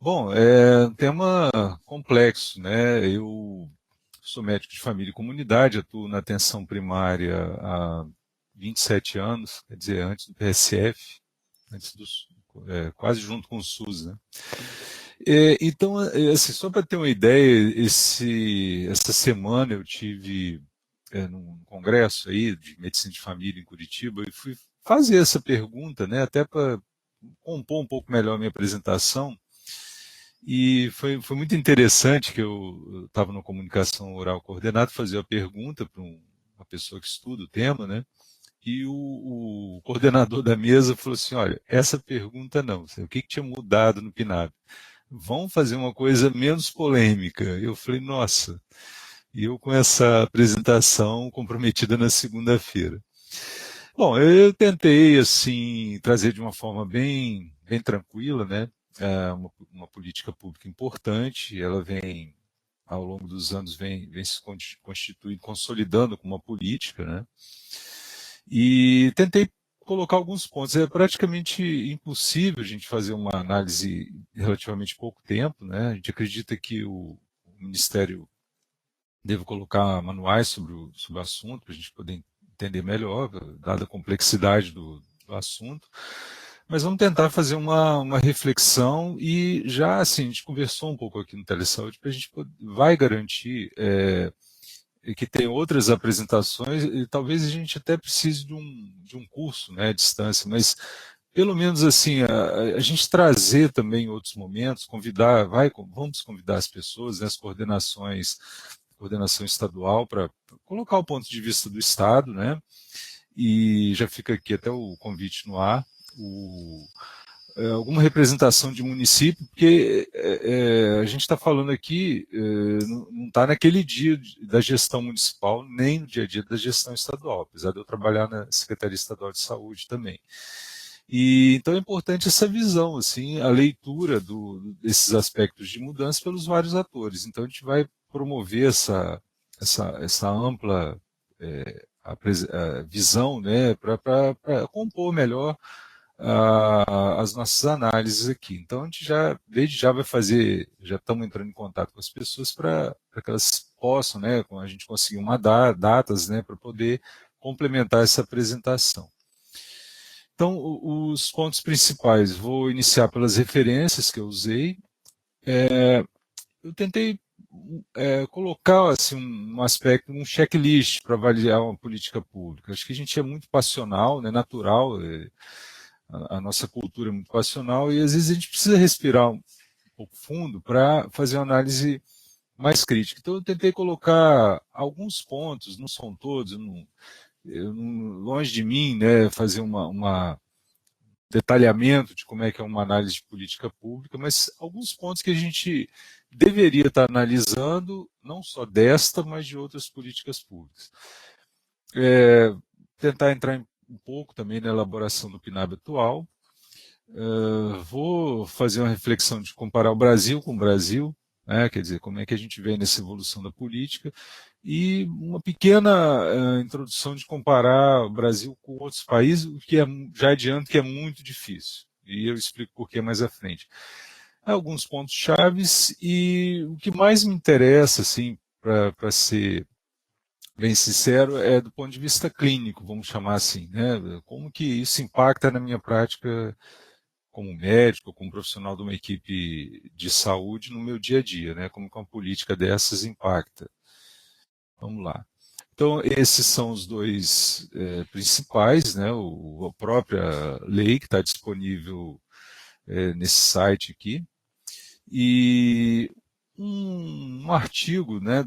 Bom, é um tema complexo, né? Eu sou médico de família e comunidade, atuo na atenção primária há 27 anos, quer dizer, antes do PSF, antes dos, quase junto com o SUS, né? Então, assim, só para ter uma ideia, essa semana eu tive num congresso aí de medicina de família em Curitiba e fui fazer essa pergunta, né? Até para compor um pouco melhor a minha apresentação. E foi muito interessante que eu estava no comunicação oral coordenado, fazia a pergunta para uma pessoa que estuda o tema, né? E o coordenador da mesa falou assim: olha, essa pergunta não, o que tinha mudado no PNAB? Vamos fazer uma coisa menos polêmica. Eu falei, nossa, e eu com essa apresentação comprometida na segunda-feira. Bom, eu tentei assim trazer de uma forma bem tranquila, né? Uma política pública importante. Ela vem ao longo dos anos vem se constituindo, consolidando como uma política, né? E tentei colocar alguns pontos. É praticamente impossível a gente fazer uma análise em relativamente pouco tempo, né? A gente acredita que o Ministério deve colocar manuais sobre o assunto para a gente poder entender melhor, dada a complexidade do assunto. Mas vamos tentar fazer uma reflexão e já assim, a gente conversou um pouco aqui no Telesaúde para a gente vai garantir que tem outras apresentações e talvez a gente até precise de um curso, né, à distância, mas pelo menos assim, a gente trazer também em outros momentos, vamos convidar as pessoas, né, as coordenação estadual, para colocar o ponto de vista do Estado, né, e já fica aqui até o convite no ar, o, alguma representação de município, porque a gente está falando aqui, não está naquele dia da gestão municipal, nem no dia a dia da gestão estadual, apesar de eu trabalhar na Secretaria Estadual de Saúde também. E então é importante essa visão, assim, a leitura desses aspectos de mudança pelos vários atores. Então a gente vai promover essa ampla a visão, né, para compor melhor as nossas análises aqui. Então a gente já, desde já vai fazer, já estamos entrando em contato com as pessoas para que elas possam, né, com a gente conseguir datas, né, para poder complementar essa apresentação. Então, os pontos principais, vou iniciar pelas referências que eu usei. Eu tentei colocar assim, um aspecto, um checklist para avaliar uma política pública. Acho que a gente é muito passional, né, natural, a nossa cultura é muito passional e às vezes a gente precisa respirar um pouco fundo para fazer uma análise mais crítica. Então, eu tentei colocar alguns pontos, não são todos, longe de mim, né, fazer uma detalhamento de como é que é uma análise de política pública, mas alguns pontos que a gente deveria estar analisando, não só desta, mas de outras políticas públicas. Tentar entrar um pouco também na elaboração do PNAB atual. Vou fazer uma reflexão de comparar o Brasil com o Brasil, né, quer dizer, como é que a gente vê nessa evolução da política, e uma pequena introdução de comparar o Brasil com outros países, o que já adianto que é muito difícil, e eu explico por que mais à frente. Alguns pontos chaves, e o que mais me interessa, assim, para ser bem sincero, é do ponto de vista clínico, vamos chamar assim, né? Como que isso impacta na minha prática como médico, como profissional de uma equipe de saúde no meu dia a dia, né? Como que uma política dessas impacta. Vamos lá. Então, esses são os dois principais, né? A própria lei que está disponível nesse site aqui, e um artigo, né,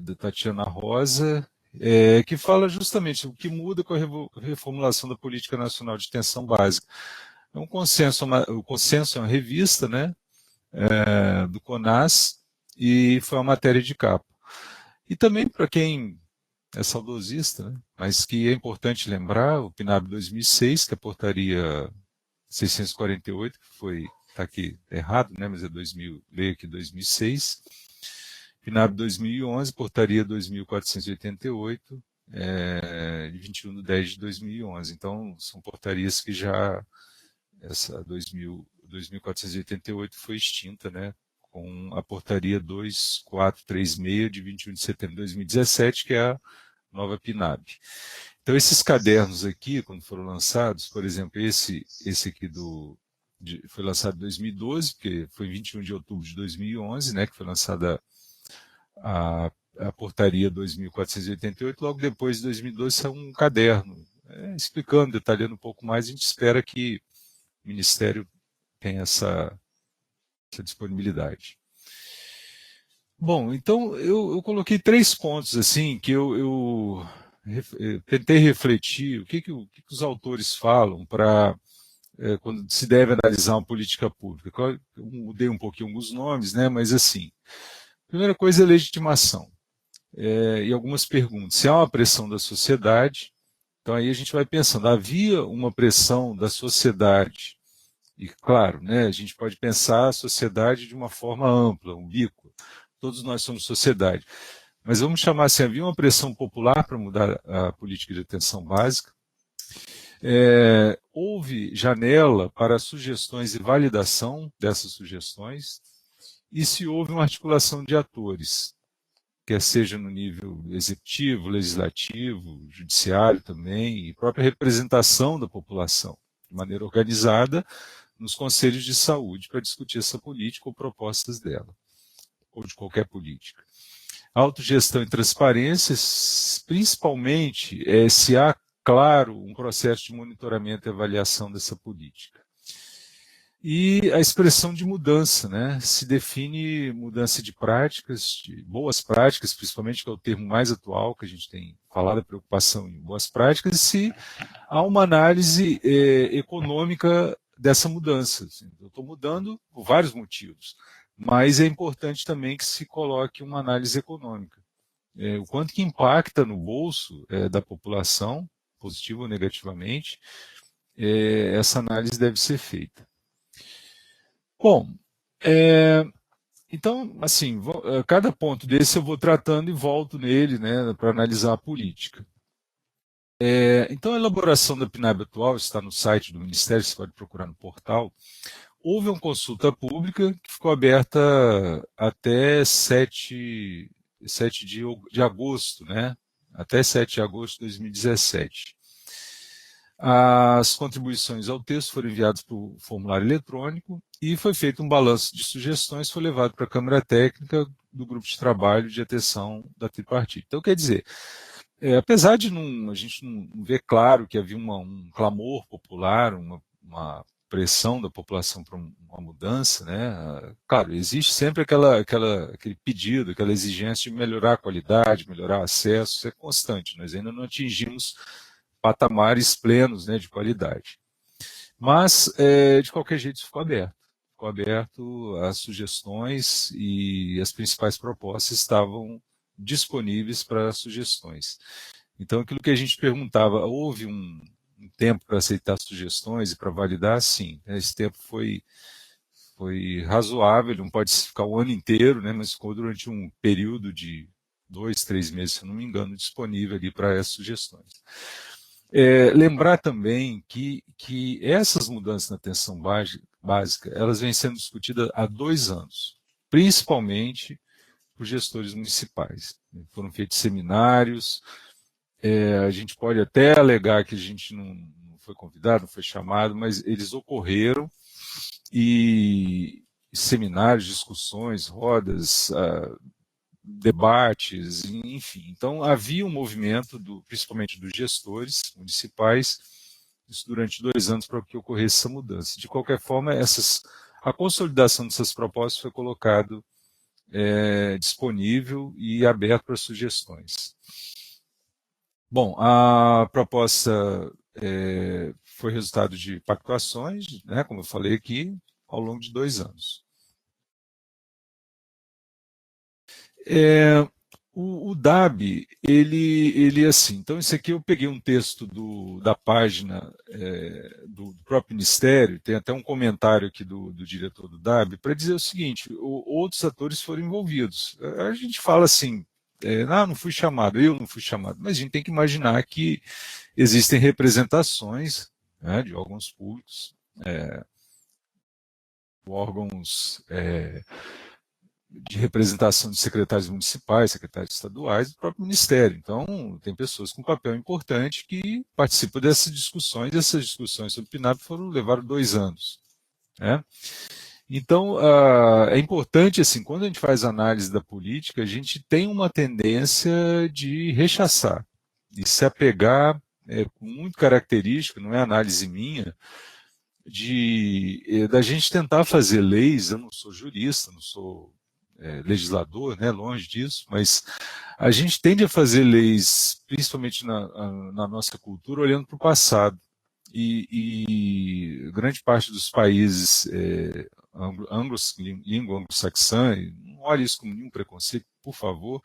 da Tatiana Rosa, que fala justamente o que muda com a reformulação da Política Nacional de Atenção Básica. É um consenso, o consenso é uma revista, né, do CONAS, e foi uma matéria de capa. E também para quem é saudosista, né, mas que é importante lembrar, o PNAB 2006, que é a portaria 648, que foi, está aqui errado, né, mas é 2000, leio aqui 2006, PNAB 2011, portaria 2488, de 21 de 10 de 2011. Então, são portarias que já essa 2488 foi extinta, né, com a portaria 2436 de 21 de setembro de 2017, que é a nova PNAB. Então, esses cadernos aqui, quando foram lançados, por exemplo, esse aqui foi lançado em 2012, que foi em 21 de outubro de 2011, né, que foi lançada a portaria 2488, logo depois de 2012 saiu um caderno, explicando, detalhando um pouco mais. A gente espera que o Ministério tenha essa disponibilidade. Bom, então eu coloquei 3 pontos assim que eu tentei refletir o que os autores falam para quando se deve analisar uma política pública. Eu mudei um pouquinho alguns nomes, né? Mas assim, a primeira coisa é legitimação. E algumas perguntas. Se há uma pressão da sociedade, então aí a gente vai pensando, havia uma pressão da sociedade, e claro, né, a gente pode pensar a sociedade de uma forma ampla, ubíqua, todos nós somos sociedade, mas vamos chamar assim, havia uma pressão popular para mudar a política de atenção básica, houve janela para sugestões e validação dessas sugestões, e se houve uma articulação de atores, quer seja no nível executivo, legislativo, judiciário também, e própria representação da população, de maneira organizada, nos conselhos de saúde para discutir essa política ou propostas dela, ou de qualquer política. Autogestão e transparência, principalmente se há, claro, um processo de monitoramento e avaliação dessa política. E a expressão de mudança, né? Se define mudança de práticas, de boas práticas, principalmente, que é o termo mais atual que a gente tem falado, a preocupação em boas práticas, e se há uma análise econômica dessa mudança. Assim, eu estou mudando por vários motivos, mas é importante também que se coloque uma análise econômica. O quanto que impacta no bolso da população, positivo ou negativamente, essa análise deve ser feita. Bom, então, assim, cada ponto desse eu vou tratando e volto nele, né, para analisar a política. Então, a elaboração da PNAB atual está no site do Ministério, você pode procurar no portal. Houve uma consulta pública que ficou aberta até 7 de agosto, né? Até 7 de agosto de 2017. As contribuições ao texto foram enviadas por formulário eletrônico e foi feito um balanço de sugestões, foi levado para a Câmara Técnica do Grupo de Trabalho de Atenção da Tripartite. Então, quer dizer, apesar de a gente não ver claro que havia um clamor popular, uma pressão da população para uma mudança, né? Claro, existe sempre aquele pedido, aquela exigência de melhorar a qualidade, melhorar o acesso, isso é constante, nós ainda não atingimos patamares plenos, né, de qualidade. Mas, de qualquer jeito, isso ficou aberto às sugestões e as principais propostas estavam disponíveis para sugestões. Então, aquilo que a gente perguntava, houve um tempo para aceitar sugestões e para validar? Sim, esse tempo foi razoável, não pode ficar o ano inteiro, né, mas ficou durante um período de 2, 3 meses, se eu não me engano, disponível ali para essas sugestões. Lembrar também que essas mudanças na atenção básica, elas vêm sendo discutidas há 2 anos, principalmente por gestores municipais. Foram feitos seminários, a gente pode até alegar que a gente não foi convidado, não foi chamado, mas eles ocorreram, e seminários, discussões, rodas, debates, enfim. Então, havia um movimento, principalmente dos gestores municipais, isso durante 2 anos, para que ocorresse essa mudança. De qualquer forma, a consolidação dessas propostas foi colocado disponível e aberto para sugestões. Bom, a proposta foi resultado de pactuações, né, como eu falei aqui, ao longo de 2 anos. O DAB, ele assim, então isso aqui eu peguei um texto da página do próprio Ministério, tem até um comentário aqui do diretor do DAB, para dizer o seguinte, outros atores foram envolvidos. A gente fala assim, não fui chamado, eu não fui chamado, mas a gente tem que imaginar que existem representações, né, de órgãos públicos, órgãos de representação de secretários municipais, secretários estaduais, do próprio Ministério. Então, tem pessoas com papel importante que participam dessas discussões, e essas discussões sobre o PNAP levaram 2 anos. Né? Então, é importante, assim, quando a gente faz análise da política, a gente tem uma tendência de rechaçar, de se apegar, muito característico, não é análise minha, da gente tentar fazer leis. Eu não sou jurista, não sou legislador, né, longe disso, mas a gente tende a fazer leis, principalmente na nossa cultura, olhando para o passado. E grande parte dos países língua anglo-saxã, não olhe isso com nenhum preconceito, por favor,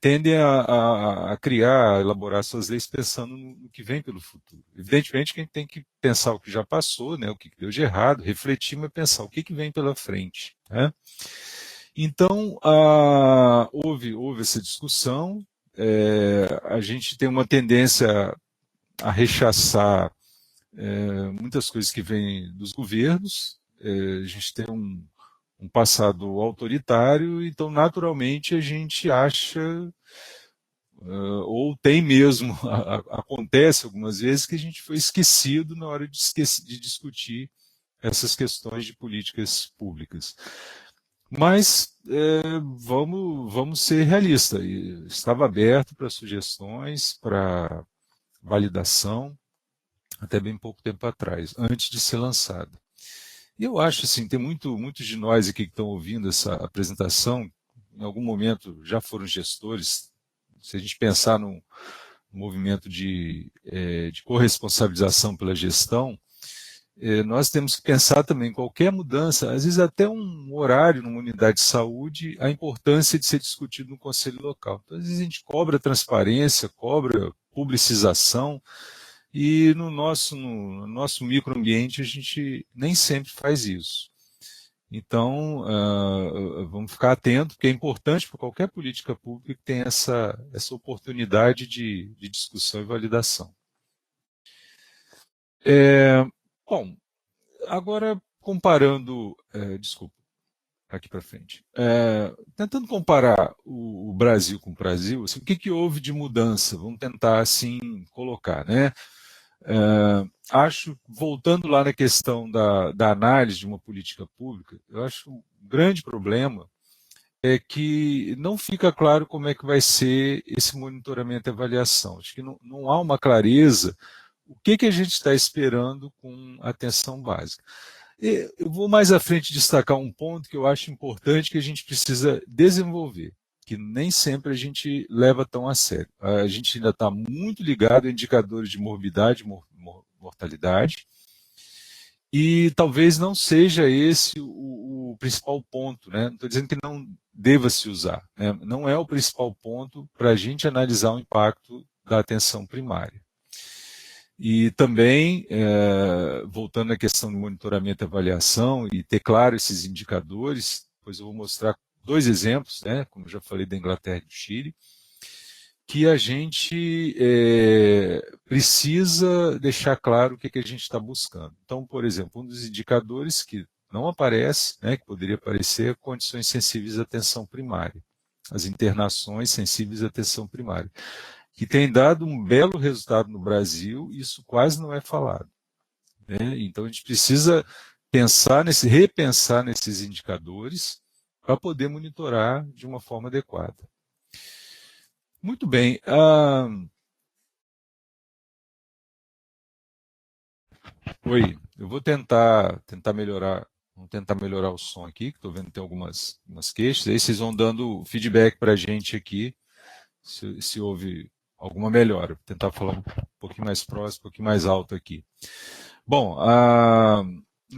tendem a criar, a elaborar suas leis pensando no que vem pelo futuro. Evidentemente que a gente tem que pensar o que já passou, né, o que deu de errado, refletir, mas pensar o que vem pela frente. Né? Então, houve essa discussão, a gente tem uma tendência a rechaçar muitas coisas que vêm dos governos, a gente tem um passado autoritário, então naturalmente a gente acha, ou tem mesmo, acontece algumas vezes que a gente foi esquecido na hora de discutir essas questões de políticas públicas. Mas vamos ser realistas, estava aberto para sugestões, para validação, até bem pouco tempo atrás, antes de ser lançada. E eu acho assim, tem muitos de nós aqui que estão ouvindo essa apresentação, em algum momento já foram gestores. Se a gente pensar no movimento de corresponsabilização pela gestão, nós temos que pensar também qualquer mudança, às vezes até um horário numa unidade de saúde, a importância de ser discutido no conselho local. Então, às vezes a gente cobra transparência, cobra publicização, e no nosso microambiente a gente nem sempre faz isso. Então, vamos ficar atentos, porque é importante para qualquer política pública que tenha essa oportunidade de discussão e validação. Bom, agora comparando, desculpa, aqui para frente, tentando comparar o Brasil com o Brasil, assim, o que houve de mudança? Vamos tentar assim colocar, né? Acho, voltando lá na questão da análise de uma política pública, eu acho um grande problema é que não fica claro como é que vai ser esse monitoramento e avaliação. Acho que não há uma clareza o que a gente está esperando com atenção básica. Eu vou mais à frente destacar um ponto que eu acho importante, que a gente precisa desenvolver, que nem sempre a gente leva tão a sério. A gente ainda está muito ligado a indicadores de morbidade, mortalidade, e talvez não seja esse o principal ponto, né? Não estou dizendo que não deva se usar, né? Não é o principal ponto para a gente analisar o impacto da atenção primária. E também, voltando à questão do monitoramento e avaliação, e ter claro esses indicadores, depois eu vou mostrar 2 exemplos, né, como eu já falei da Inglaterra e do Chile, que a gente precisa deixar claro o que a gente está buscando. Então, por exemplo, um dos indicadores que não aparece, né, que poderia aparecer, é condições sensíveis à atenção primária, as internações sensíveis à atenção primária, que tem dado um belo resultado no Brasil, e isso quase não é falado. Né? Então a gente precisa repensar nesses indicadores para poder monitorar de uma forma adequada. Muito bem. Oi, eu vou tentar melhorar. Vamos tentar melhorar o som aqui, que estou vendo que tem algumas queixas. Aí vocês vão dando feedback para a gente aqui, se houve alguma melhora. Vou tentar falar um pouquinho mais próximo, um pouquinho mais alto aqui. Bom,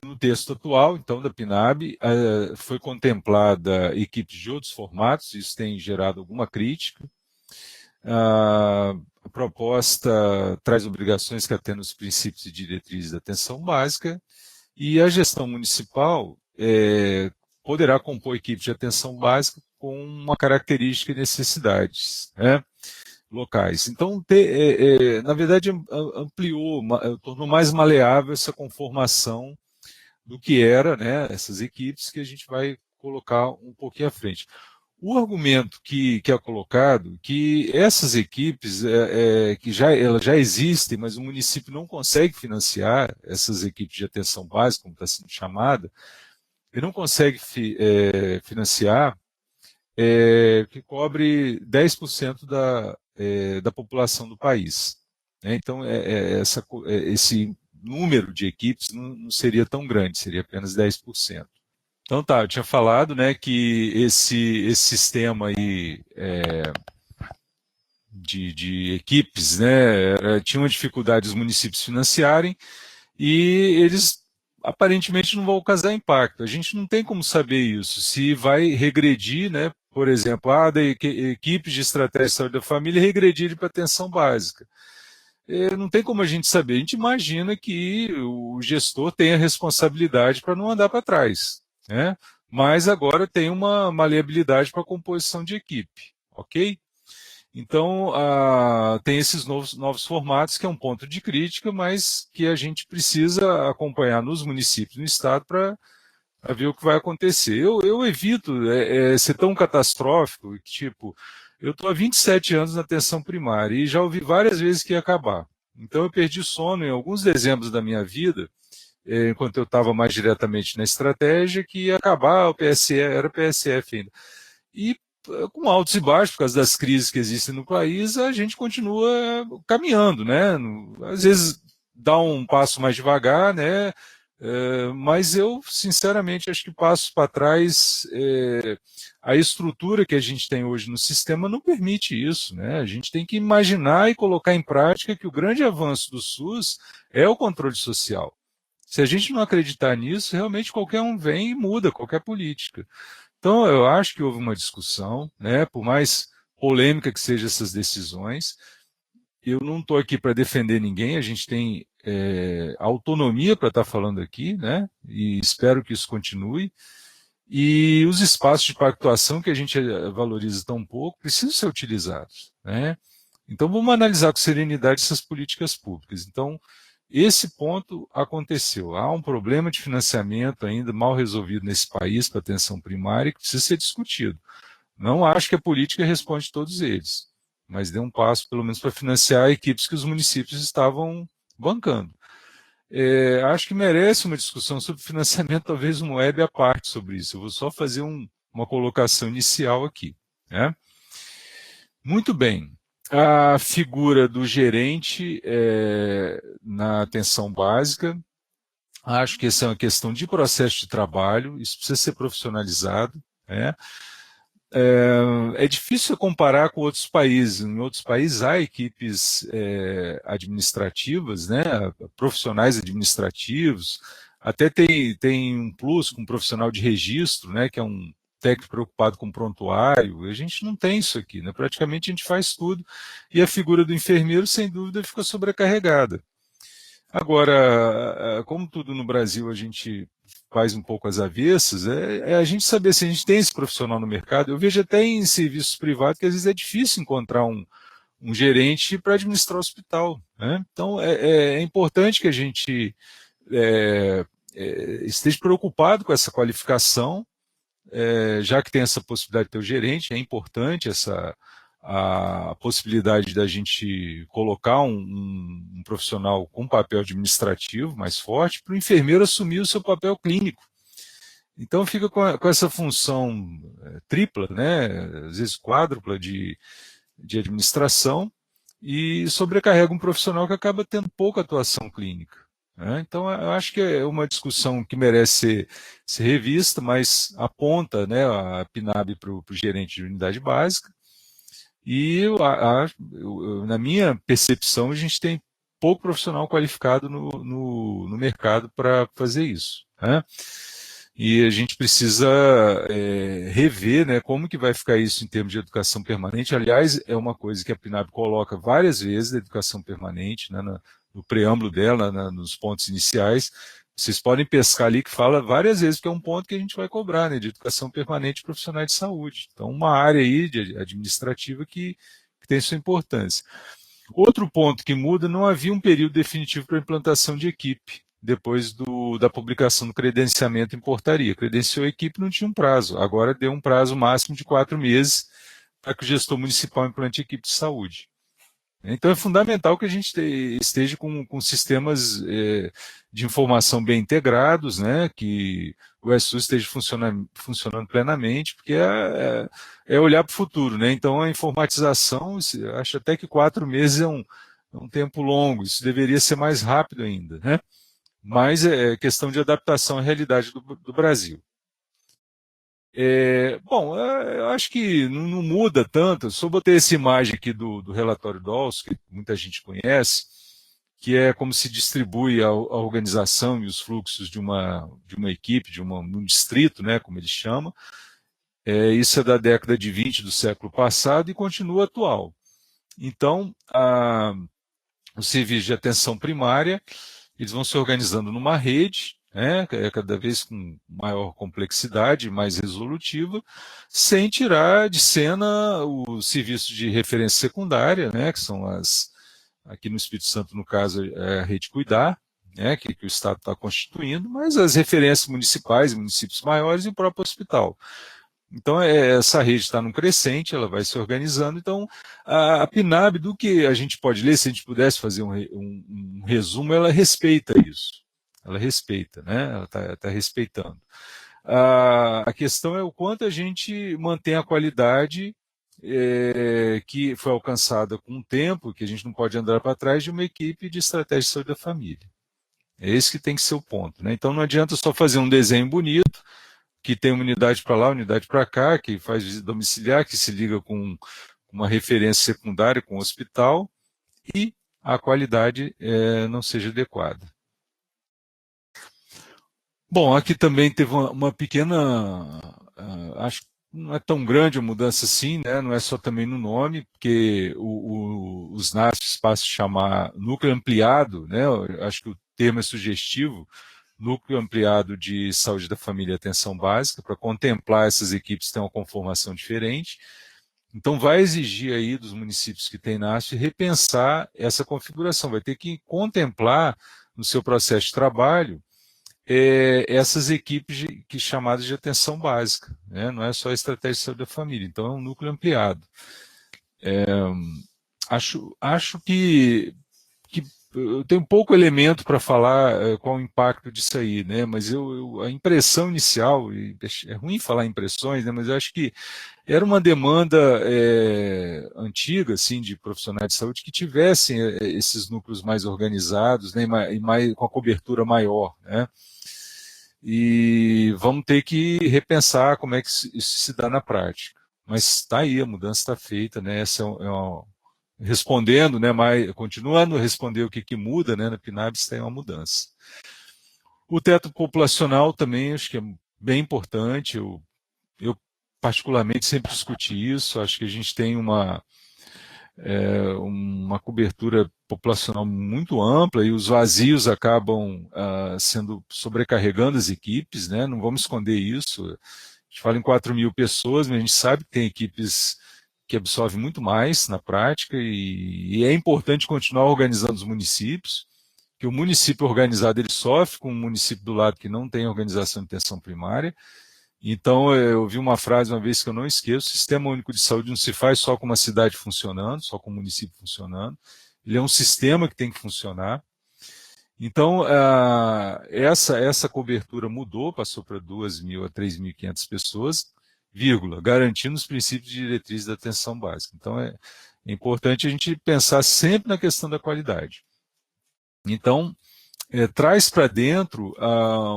no texto atual, então, da PNAB, foi contemplada equipes de outros formatos, isso tem gerado alguma crítica. A proposta traz obrigações que atendem os princípios e diretrizes da atenção básica, e a gestão municipal poderá compor equipes de atenção básica com uma característica e necessidades, né, locais. Então, na verdade, ampliou, tornou mais maleável essa conformação do que era, né, essas equipes que a gente vai colocar um pouquinho à frente. O argumento que é colocado, que essas equipes que elas já existem, mas o município não consegue financiar essas equipes de atenção básica, como está sendo chamada, ele não consegue financiar, que cobre 10% da população do país. Né? Então, esse número de equipes não seria tão grande, seria apenas 10%. Então tá, eu tinha falado, né, que esse sistema aí de equipes, né, tinha uma dificuldade os municípios financiarem e eles aparentemente não vão causar impacto. A gente não tem como saber isso, se vai regredir, né, por exemplo, equipes de estratégia de saúde da família regredirem para atenção básica. Não tem como a gente saber. A gente imagina que o gestor tem a responsabilidade para não andar para trás, né? Mas agora tem uma maleabilidade para a composição de equipe, ok? Então, tem esses novos formatos, que é um ponto de crítica, mas que a gente precisa acompanhar nos municípios, no Estado, para ver o que vai acontecer. Eu evito ser tão catastrófico, que, tipo, eu estou há 27 anos na atenção primária e já ouvi várias vezes que ia acabar. Então, eu perdi sono em alguns dezembros da minha vida, enquanto eu estava mais diretamente na estratégia, que ia acabar o PSE, era PSF ainda. E com altos e baixos, por causa das crises que existem no país, a gente continua caminhando, né? Às vezes dá um passo mais devagar, né? Mas eu, sinceramente, acho que passos para trás, a estrutura que a gente tem hoje no sistema não permite isso, né? A gente tem que imaginar e colocar em prática que o grande avanço do SUS é o controle social. Se a gente não acreditar nisso, realmente qualquer um vem e muda qualquer política. Então, eu acho que houve uma discussão, né, por mais polêmica que sejam essas decisões. Eu não estou aqui para defender ninguém, a gente tem autonomia para estar falando aqui, né, e espero que isso continue. E os espaços de pactuação que a gente valoriza tão pouco precisam ser utilizados, né? Então, vamos analisar com serenidade essas políticas públicas. Então, esse ponto aconteceu. Há um problema de financiamento ainda mal resolvido nesse país para a atenção primária que precisa ser discutido. Não acho que a política responde a todos eles, mas dê um passo, pelo menos, para financiar equipes que os municípios estavam bancando. Acho que merece uma discussão sobre financiamento, talvez um web à parte sobre isso. Eu vou só fazer uma colocação inicial aqui. Né? Muito bem. A figura do gerente na atenção básica, acho que essa é uma questão de processo de trabalho, isso precisa ser profissionalizado. Né? É difícil comparar com outros países. Em outros países há equipes administrativas, né, profissionais administrativos, até tem um plus com um profissional de registro, né, que é um técnico preocupado com prontuário. A gente não tem isso aqui, né? Praticamente a gente faz tudo e a figura do enfermeiro, sem dúvida, fica sobrecarregada. Agora, como tudo no Brasil a gente faz um pouco às avessas, a gente saber se a gente tem esse profissional no mercado. Eu vejo até em serviços privados que às vezes é difícil encontrar um gerente para administrar o hospital. Né? Então, é importante que a gente esteja preocupado com essa qualificação, já que tem essa possibilidade de ter o gerente, é importante a possibilidade da gente colocar um profissional com papel administrativo mais forte para o enfermeiro assumir o seu papel clínico. Então fica com essa função tripla, né, às vezes quádrupla de administração, e sobrecarrega um profissional que acaba tendo pouca atuação clínica. Né? Então, eu acho que é uma discussão que merece ser revista, mas aponta, né, a PNAB para o gerente de unidade básica, e na minha percepção, a gente tem pouco profissional qualificado no mercado para fazer isso. Né? E a gente precisa rever, né, como que vai ficar isso em termos de educação permanente. Aliás, é uma coisa que a PNAB coloca várias vezes, a educação permanente, né, no preâmbulo dela, nos pontos iniciais. Vocês podem pescar ali que fala várias vezes, que é um ponto que a gente vai cobrar, né, de educação permanente de profissionais de saúde. Então, uma área aí administrativa que tem sua importância. Outro ponto que muda, não havia um período definitivo para a implantação de equipe. depois da publicação do credenciamento em portaria. Credenciou a equipe, não tinha um prazo, agora deu um prazo máximo de 4 meses para que o gestor municipal implante a equipe de saúde. Então é fundamental que a gente esteja com sistemas de informação bem integrados, né, que o SUS esteja funcionando plenamente, porque é olhar para o futuro. Né? Então a informatização, acho até que 4 meses é um tempo longo, isso deveria ser mais rápido ainda. Né? Mas é questão de adaptação à realidade do Brasil. Bom, eu acho que não muda tanto. Eu só botei essa imagem aqui do relatório Dawes, que muita gente conhece, que é como se distribui a organização e os fluxos de uma equipe, um distrito, né, como ele chama. Isso é da década de 20 do século passado e continua atual. Então, o serviço de atenção primária, eles vão se organizando numa rede, né, cada vez com maior complexidade, mais resolutiva, sem tirar de cena os serviços de referência secundária, né, que são aqui no Espírito Santo, no caso, é a Rede Cuidar, né, que o Estado está constituindo, mas as referências municipais, municípios maiores e o próprio hospital. Então, essa rede está num crescente, ela vai se organizando. Então, a PNAB, do que a gente pode ler, se a gente pudesse fazer um resumo, ela respeita isso. Ela respeita, né? Ela está respeitando. A questão é o quanto a gente mantém a qualidade que foi alcançada com o tempo, que a gente não pode andar para trás, de uma equipe de estratégia de saúde da família. É esse que tem que ser o ponto. Né? Então, não adianta só fazer um desenho bonito, que tem uma unidade para lá, unidade para cá, que faz visita domiciliar, que se liga com uma referência secundária com o hospital e a qualidade não seja adequada. Bom, aqui também teve uma pequena, acho que não é tão grande a mudança assim, né? Não é só também no nome, porque os NASPs passam a chamar núcleo ampliado, né? Eu acho que o termo é sugestivo, núcleo ampliado de saúde da família e atenção básica, para contemplar essas equipes que têm uma conformação diferente. Então, vai exigir aí dos municípios que têm NASP repensar essa configuração, vai ter que contemplar no seu processo de trabalho essas equipes chamadas de atenção básica, né? Não é só a estratégia de saúde da família, então é um núcleo ampliado. Acho que eu tenho pouco elemento para falar qual o impacto disso aí, né? Mas a impressão inicial, e é ruim falar impressões, né? Mas eu acho que era uma demanda antiga, assim, de profissionais de saúde que tivessem esses núcleos mais organizados, né? Com a cobertura maior, né? E vamos ter que repensar como é que isso se dá na prática. Mas está aí, a mudança está feita, né? Essa respondendo, né, mas continuando a responder o que muda, né, na PNABs tem uma mudança. O teto populacional também acho que é bem importante, eu particularmente sempre discuti isso, acho que a gente tem uma cobertura populacional muito ampla e os vazios acabam sendo sobrecarregando as equipes, né, não vamos esconder isso, a gente fala em 4 mil pessoas, mas a gente sabe que tem equipes que absorve muito mais na prática e é importante continuar organizando os municípios, que o município organizado ele sofre com um município do lado que não tem organização de atenção primária. Então, eu ouvi uma frase uma vez que eu não esqueço: o Sistema Único de Saúde não se faz só com uma cidade funcionando, só com um município funcionando, ele é um sistema que tem que funcionar. Então, essa cobertura mudou, passou para 2.000 a 3.500 pessoas, vírgula, garantindo os princípios de diretriz da atenção básica. Então, é importante a gente pensar sempre na questão da qualidade. Então, traz para dentro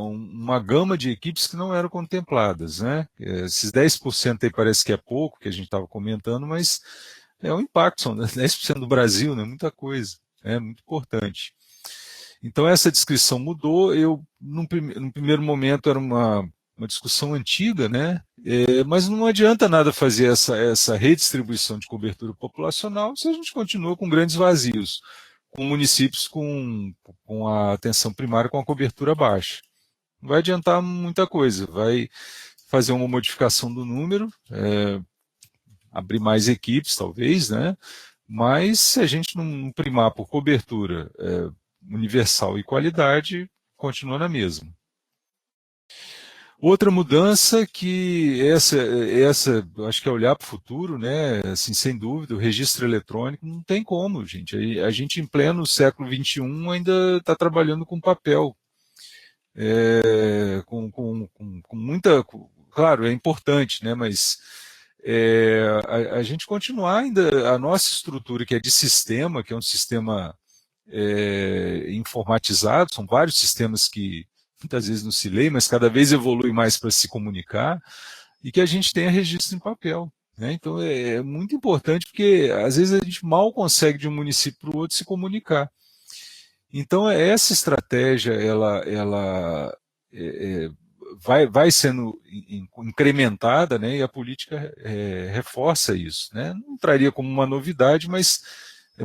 uma gama de equipes que não eram contempladas. Né? Esses 10% aí parece que é pouco, que a gente estava comentando, mas é um impacto, são 10% do Brasil, né? Muita coisa, é muito importante. Então, essa descrição mudou. Num primeiro momento, era uma discussão antiga, né? Mas não adianta nada fazer essa redistribuição de cobertura populacional se a gente continua com grandes vazios, com municípios com a atenção primária com a cobertura baixa. Não vai adiantar muita coisa, vai fazer uma modificação do número, abrir mais equipes, talvez, né? Mas se a gente não primar por cobertura universal e qualidade, continua na mesma. Outra mudança que essa acho que é olhar para o futuro, né? Assim, sem dúvida, o registro eletrônico não tem como, gente. A gente em pleno século XXI ainda está trabalhando com papel, com muita, claro, é importante, né? Mas a gente continuar ainda a nossa estrutura que é de sistema, que é um sistema informatizado, são vários sistemas que muitas vezes não se lê, mas cada vez evolui mais para se comunicar, e que a gente tenha registro em papel. Né? Então é muito importante, porque às vezes a gente mal consegue de um município para o outro se comunicar. Então essa estratégia ela vai sendo incrementada, né? E a política reforça isso. Né? Não traria como uma novidade, mas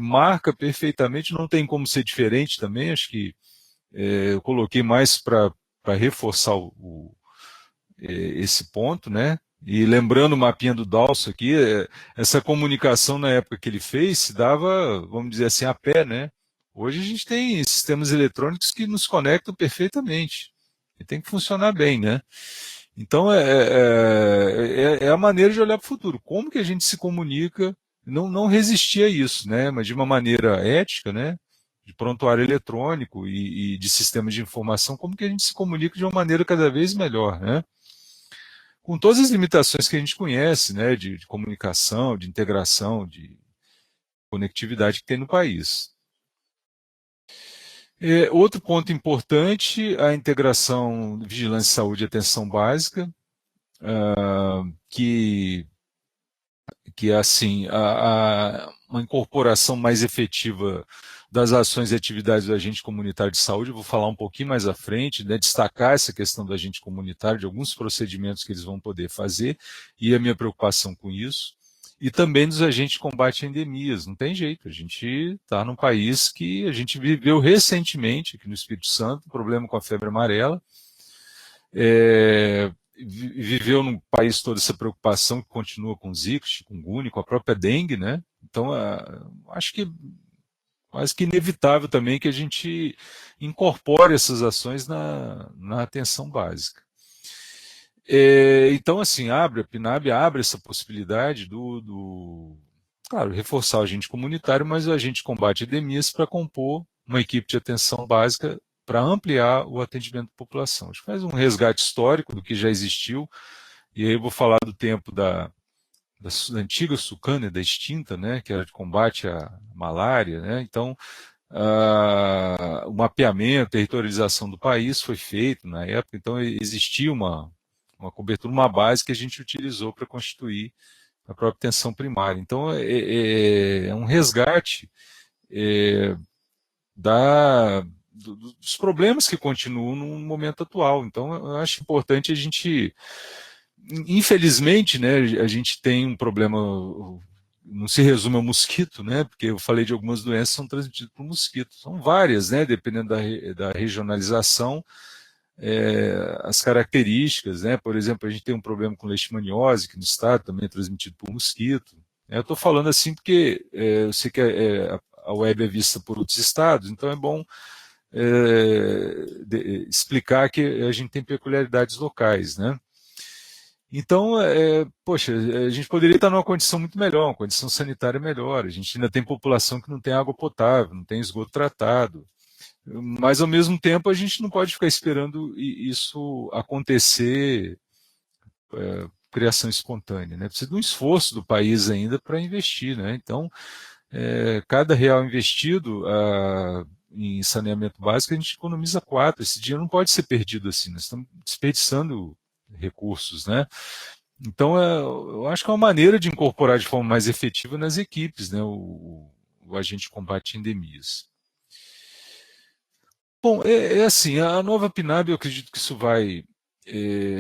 marca perfeitamente, não tem como ser diferente também. Acho que eu coloquei mais para reforçar esse ponto, né? E lembrando o mapinha do Dalso aqui, essa comunicação na época que ele fez se dava, vamos dizer assim, a pé, né? Hoje a gente tem sistemas eletrônicos que nos conectam perfeitamente. E tem que funcionar bem, né? Então é a maneira de olhar para o futuro. Como que a gente se comunica? Não resistir a isso, né? Mas de uma maneira ética, né? De prontuário eletrônico e de sistemas de informação, como que a gente se comunica de uma maneira cada vez melhor, né? Com todas as limitações que a gente conhece, né? De comunicação, de integração, de conectividade que tem no país. Outro ponto importante, a integração vigilância, saúde e atenção básica, que assim uma incorporação mais efetiva das ações e atividades do agente comunitário de saúde. Eu vou falar um pouquinho mais à frente, né, destacar essa questão do agente comunitário, de alguns procedimentos que eles vão poder fazer, e a minha preocupação com isso. E também dos agentes de combate a endemias. Não tem jeito, a gente está num país que a gente viveu recentemente, aqui no Espírito Santo, um problema com a febre amarela. Viveu num país toda essa preocupação que continua com Zika, chikungunya, com a própria dengue, né? Então, acho que quase que inevitável também que a gente incorpore essas ações na atenção básica. Então, assim, a PNAB abre essa possibilidade claro, reforçar o agente comunitário, mas o agente de combate a endemias para compor uma equipe de atenção básica para ampliar o atendimento à população. A gente faz um resgate histórico do que já existiu, e aí eu vou falar do tempo da antiga Sucânia, da extinta, né, que era de combate à malária. Né? Então, o mapeamento, a territorialização do país foi feito na época, então existia uma cobertura, uma base que a gente utilizou para constituir a própria atenção primária. Então, é um resgate dos problemas que continuam no momento atual. Então, eu acho importante a gente, infelizmente, né, a gente tem um problema, não se resume ao mosquito, né, porque eu falei de algumas doenças que são transmitidas por mosquito. São várias, né, dependendo da regionalização, as características, né, por exemplo, a gente tem um problema com leishmaniose, que no estado também é transmitido por mosquito. Eu estou falando assim porque eu sei que a web é vista por outros estados, então é bom explicar que a gente tem peculiaridades locais, né? Então, poxa, a gente poderia estar numa condição muito melhor, uma condição sanitária melhor. A gente ainda tem população que não tem água potável, não tem esgoto tratado. Mas, ao mesmo tempo, a gente não pode ficar esperando isso acontecer, criação espontânea. Né? Precisa de um esforço do país ainda para investir. Né? Então, cada real investido em saneamento básico, a gente economiza 4. Esse dinheiro não pode ser perdido assim. Nós estamos desperdiçando recursos. Né? Então, eu acho que é uma maneira de incorporar de forma mais efetiva nas equipes, né, o agente de combate a endemias. Bom, assim, a nova PNAB, eu acredito que isso vai.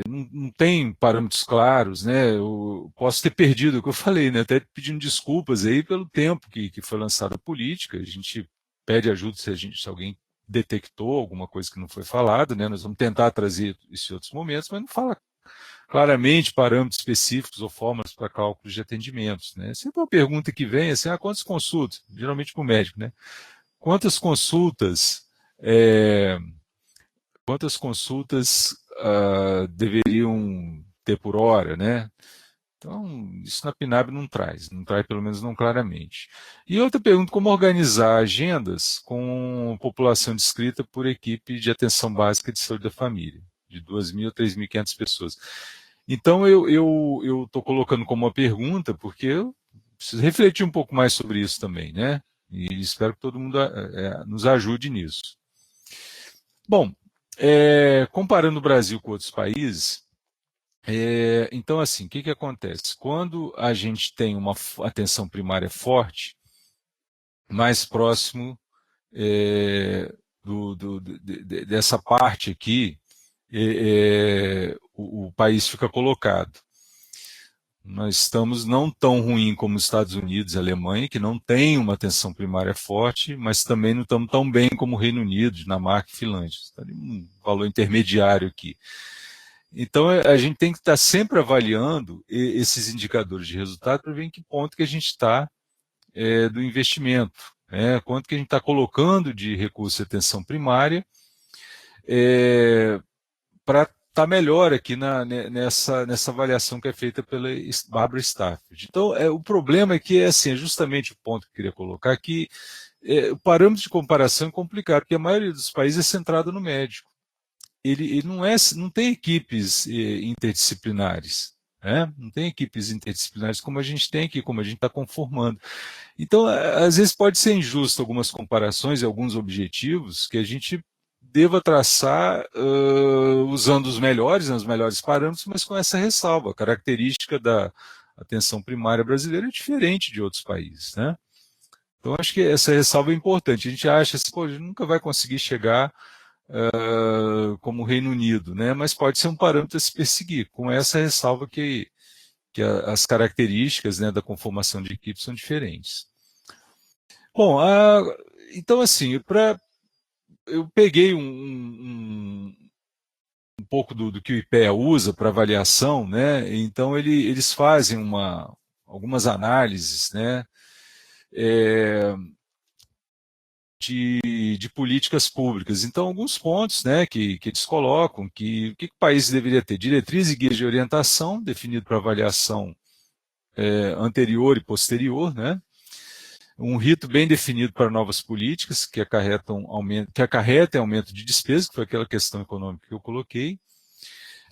Não tem parâmetros claros, né? Eu posso ter perdido o que eu falei, né? Até pedindo desculpas aí pelo tempo que foi lançada a política. A gente pede ajuda se alguém detectou alguma coisa que não foi falada, né? Nós vamos tentar trazer isso em outros momentos, mas não fala claramente parâmetros específicos ou fórmulas para cálculos de atendimentos. Né? Sempre uma pergunta que vem assim, quantas consultas? Geralmente para o médico, né? Quantas consultas quantas consultas deveriam ter por hora, né? Então, isso na PNAB não traz pelo menos não claramente. E outra pergunta, como organizar agendas com população descrita por equipe de atenção básica de saúde da família, de 2.000 a 3.500 pessoas. Então, eu estou colocando como uma pergunta, porque eu preciso refletir um pouco mais sobre isso também, né? E espero que todo mundo nos ajude nisso. Bom, comparando o Brasil com outros países, então, assim, o que acontece? Quando a gente tem uma atenção primária forte, mais próximo dessa parte aqui, o país fica colocado. Nós estamos não tão ruim como os Estados Unidos e a Alemanha, que não tem uma atenção primária forte, mas também não estamos tão bem como o Reino Unido, Dinamarca e Finlândia. Está ali um valor intermediário aqui. Então, a gente tem que estar sempre avaliando esses indicadores de resultado para ver em que ponto que a gente está do investimento, né? Quanto que a gente está colocando de recurso de atenção primária para estar melhor aqui nessa avaliação que é feita pela Barbara Stafford. Então, o problema é que assim, é justamente o ponto que eu queria colocar, que o parâmetro de comparação é complicado, porque a maioria dos países é centrado no médico. Ele não tem equipes interdisciplinares, né? Não tem equipes interdisciplinares como a gente tem aqui, como a gente está conformando. Então, às vezes pode ser injusto algumas comparações e alguns objetivos que a gente deva traçar usando os melhores parâmetros, mas com essa ressalva. A característica da atenção primária brasileira é diferente de outros países, né? Então, acho que essa ressalva é importante. A gente acha assim, pô, a gente nunca vai conseguir chegar como o Reino Unido, né? Mas pode ser um parâmetro a se perseguir, com essa ressalva que as características, né, da conformação de equipe são diferentes. Bom, então assim, eu peguei um pouco do que o IPEA usa para avaliação, né? Então eles fazem algumas análises, né? É, de políticas públicas. Então, alguns pontos, né, que eles colocam, o que o país deveria ter? Diretriz e guias de orientação, definido para avaliação anterior e posterior, né? Um rito bem definido para novas políticas que acarretem aumento de despesas, que foi aquela questão econômica que eu coloquei,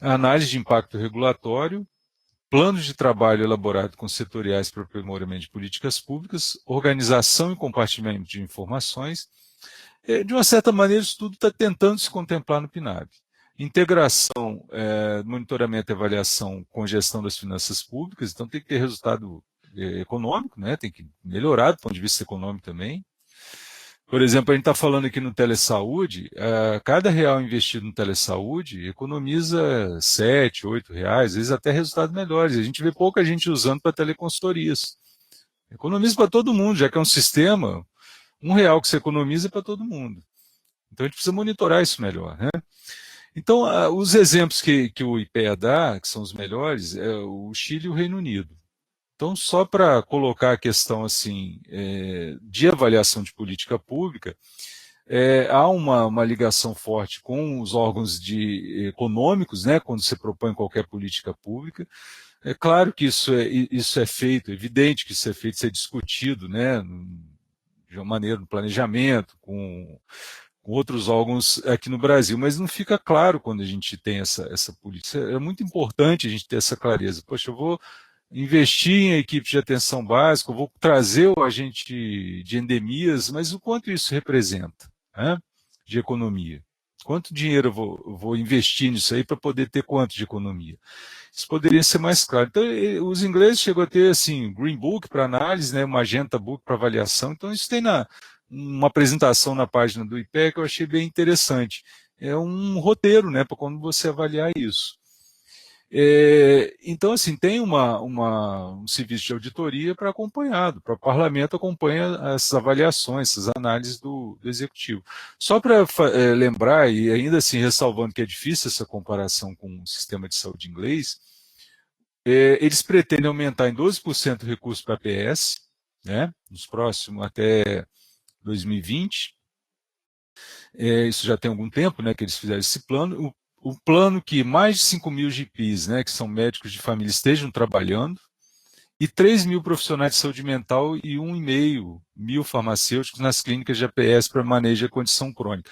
a análise de impacto regulatório, planos de trabalho elaborados com setoriais para o aprimoramento de políticas públicas, organização e compartilhamento de informações. De uma certa maneira, isso tudo está tentando se contemplar no PNAB. Integração, monitoramento e avaliação com gestão das finanças públicas, então tem que ter resultado econômico, né? Tem que melhorar do ponto de vista econômico também. Por exemplo, a gente está falando aqui no telesaúde, cada real investido no telesaúde economiza 7, 8 reais, às vezes até resultados melhores. A gente vê pouca gente usando para teleconsultorias. Economiza para todo mundo, já que é um sistema, R$ 1 que você economiza é para todo mundo. Então a gente precisa monitorar isso melhor, né? Então, os exemplos que o IPEA dá, que são os melhores, é o Chile e o Reino Unido. Então, só para colocar a questão assim de avaliação de política pública, há uma ligação forte com os órgãos econômicos, né, quando você propõe qualquer política pública. É claro que isso é feito, é evidente que isso é discutido, né, de uma maneira no planejamento, com outros órgãos aqui no Brasil, mas não fica claro quando a gente tem essa política. É muito importante a gente ter essa clareza. Poxa, eu vou investir em equipes de atenção básica, eu vou trazer o agente de endemias, mas o quanto isso representa, né, de economia? Quanto dinheiro eu vou investir nisso aí para poder ter quanto de economia? Isso poderia ser mais claro. Então, os ingleses chegou a ter assim, Green Book para análise, né, Magenta Book para avaliação. Então, isso tem uma apresentação na página do IPEA que eu achei bem interessante. É um roteiro, né, para quando você avaliar isso. Então, assim, tem um serviço de auditoria para acompanhado, para o parlamento acompanha essas avaliações, essas análises do executivo. Só para lembrar, e ainda assim ressalvando que é difícil essa comparação com o sistema de saúde inglês, eles pretendem aumentar em 12% o recurso para a PS, né, nos próximos até 2020, Isso já tem algum tempo, né, que eles fizeram esse plano. O plano que mais de 5 mil GPs, né, que são médicos de família, estejam trabalhando, e 3 mil profissionais de saúde mental e 1,5 mil farmacêuticos nas clínicas de APS para manejo da condição crônica.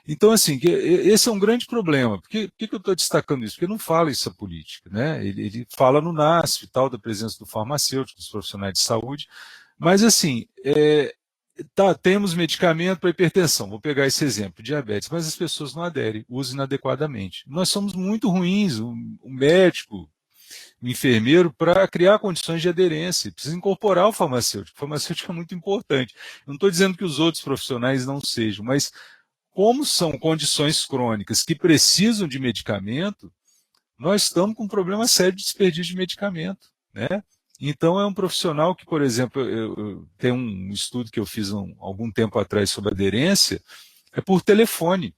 Então, assim, esse é um grande problema. Por que eu estou destacando isso? Porque não fala isso a política, né? Ele fala no NASF e tal, da presença do farmacêutico, dos profissionais de saúde, mas, assim, temos medicamento para hipertensão, vou pegar esse exemplo, diabetes, mas as pessoas não aderem, usam inadequadamente. Nós somos muito ruins, o médico, o enfermeiro, para criar condições de aderência, precisa incorporar o farmacêutico é muito importante. Eu não estou dizendo que os outros profissionais não sejam, mas como são condições crônicas que precisam de medicamento, nós estamos com um problema sério de desperdício de medicamento, né? Então, é um profissional que, por exemplo, tem um estudo que eu fiz algum tempo atrás sobre aderência, é por telefone.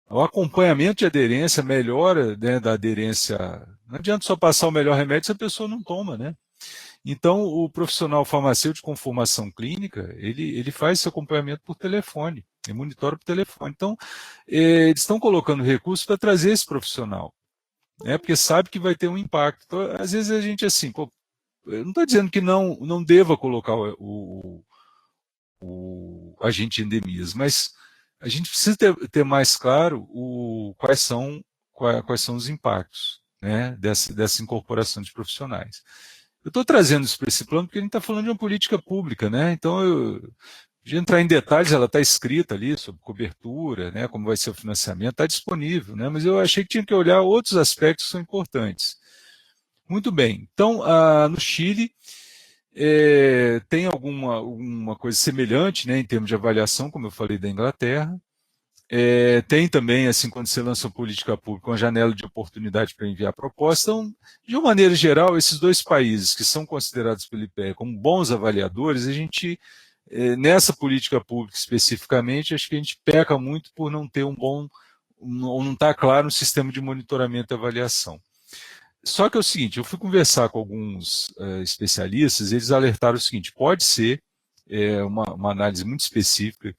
O acompanhamento de aderência, melhora, né, da aderência. Não adianta só passar o melhor remédio se a pessoa não toma, né? Então, o profissional farmacêutico com formação clínica, ele faz esse acompanhamento por telefone, ele monitora por telefone. Então, eles estão colocando recursos para trazer esse profissional, né? Porque sabe que vai ter um impacto. Então, às vezes a gente assim, pô, eu não estou dizendo que não deva colocar o agente de endemias, mas a gente precisa ter mais claro quais são os impactos, né, dessa incorporação de profissionais. Eu estou trazendo isso para esse plano porque a gente está falando de uma política pública, né? Então, de entrar em detalhes, ela está escrita ali sobre cobertura, né, como vai ser o financiamento, está disponível, né? Mas eu achei que tinha que olhar outros aspectos que são importantes. Muito bem. Então, no Chile, tem alguma coisa semelhante, né, em termos de avaliação, como eu falei da Inglaterra. Tem também, assim, quando você lança uma política pública, uma janela de oportunidade para enviar proposta. Então, de uma maneira geral, esses dois países que são considerados pelo IPEA como bons avaliadores, a gente, nessa política pública especificamente, acho que a gente peca muito por não ter ou não estar claro um sistema de monitoramento e avaliação. Só que é o seguinte, eu fui conversar com alguns especialistas, eles alertaram o seguinte, pode ser uma análise muito específica,